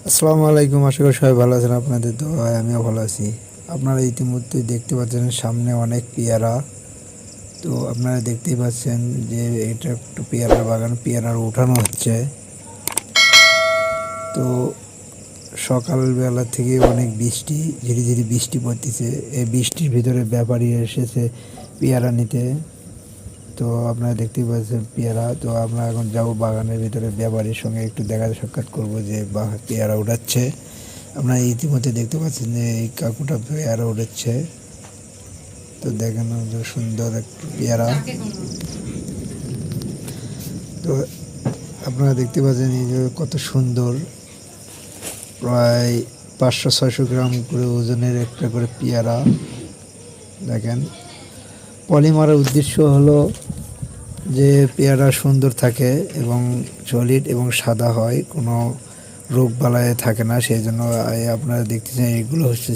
আসসালামু আলাইকুম। আশা করি সবাই ভালো আছেন। আপনাদের দোয়ায় আমিও ভালো আছি। আপনারা ইতিমধ্যেই দেখতে পাচ্ছেন সামনে অনেক পেয়ারা। তো আপনারা দেখতেই পাচ্ছেন যে এটা একটু পেয়ারার বাগান, পেয়ারার উঠানো হচ্ছে। তো সকালবেলা থেকে অনেক বৃষ্টি, ঝিরিঝিরি বৃষ্টি পড়তেছে। এই বৃষ্টির ভিতরে ব্যাপারী এসেছে পেয়ারা নিতে। তো আপনারা দেখতেই পাচ্ছেন পেয়ারা। তো আমরা এখন যাব বাগানের ভিতরে, ব্যাপারীর সঙ্গে একটু দেখা সাক্ষাৎ করব যে পেয়ারা উঠাচ্ছে। আপনারা ইতিমধ্যে দেখতে পাচ্ছেন যে এই কাকুটা পেয়ারা উঠাচ্ছে। তো দেখেন সুন্দর একটু পেয়ারা। তো আপনারা দেখতে পাচ্ছেন এই যে কত সুন্দর, প্রায় 500-600 গ্রাম করে ওজনের একটা করে পেয়ারা। দেখেন, পলি মারার উদ্দেশ্য হলো যে পেয়ারা সুন্দর থাকে এবং সলিড এবং সাদা হয়, কোনো রোগ বালায় থাকে না। সেই জন্য আপনারা দেখতেছেন এগুলো হচ্ছে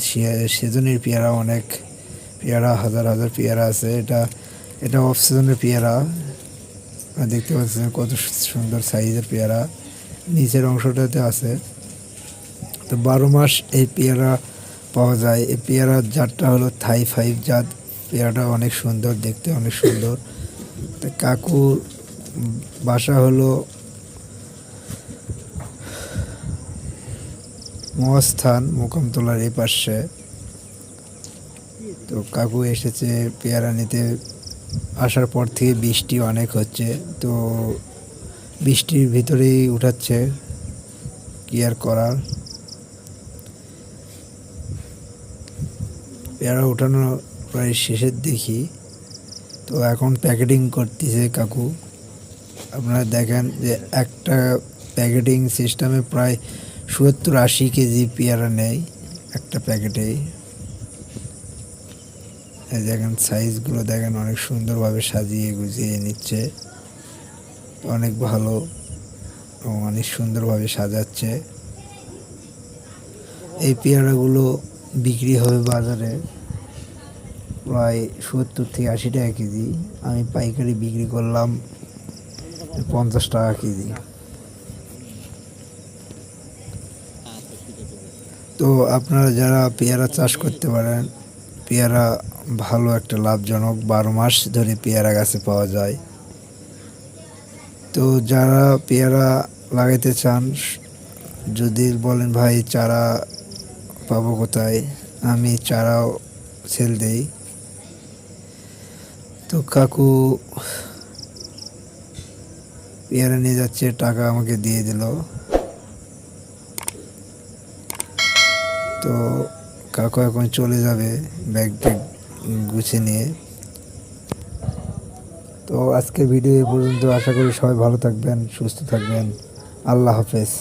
সিজনের পেয়ারা। অনেক পেয়ারা, হাজার হাজার পেয়ারা আছে। এটা অফ সিজনের পেয়ারা। আপনারা দেখতে পাচ্ছেন কত সুন্দর সাইজের পেয়ারা নিচের অংশটাতে আছে। তো 12 মাস এই পেয়ারা পাওয়া যায়। এই পেয়ারার জাতটা হলো থাই 5 জাত। পেয়ারাটা অনেক সুন্দর দেখতে, অনেক সুন্দর। তো কাকুর বাসা হলো মহাস্থান, মোকামতলার এই পাশে। তো কাকু এসেছে পেয়ারা নিতে। আসার পর থেকে বৃষ্টি অনেক হচ্ছে, তো বৃষ্টির ভিতরেই উঠাচ্ছে, কি আর করার। পেয়ারা উঠানো প্রায় শেষের দেখি। তো এখন প্যাকেটিং করতেছে কাকু। আপনারা দেখেন যে একটা প্যাকেটিং সিস্টেমে প্রায় 70-80 কেজি পেয়ারা নেয় একটা প্যাকেটেই। দেখেন সাইজগুলো দেখেন, অনেক সুন্দরভাবে সাজিয়ে গুছিয়ে নিচ্ছে। অনেক ভালো এবং অনেক সুন্দরভাবে সাজাচ্ছে। এই পেয়ারাগুলো বিক্রি হবে বাজারে প্রায় 70-80 টাকা কেজি। আমি পাইকারি বিক্রি করলাম 50 টাকা কেজি। তো আপনারা যারা পেয়ারা চাষ করতে পারেন, পেয়ারা ভালো একটা লাভজনক, 12 মাস ধরে পেয়ারা গাছে পাওয়া যায়। তো যারা পেয়ারা লাগাইতে চান, যদি বলেন ভাই চারা পাবো কোথায়, আমি চারাও সেল দেই। তো কাকু পেয়ারা নিয়ে যাচ্ছে, টাকা আমাকে দিয়ে দিল। তো কাকু এখন চলে যাবে ব্যাগ ট্যাগ গুছিয়ে নিয়ে। তো আজকের ভিডিও এ পর্যন্ত। আশা করি সবাই ভালো থাকবেন, সুস্থ থাকবেন। আল্লাহ হাফেজ।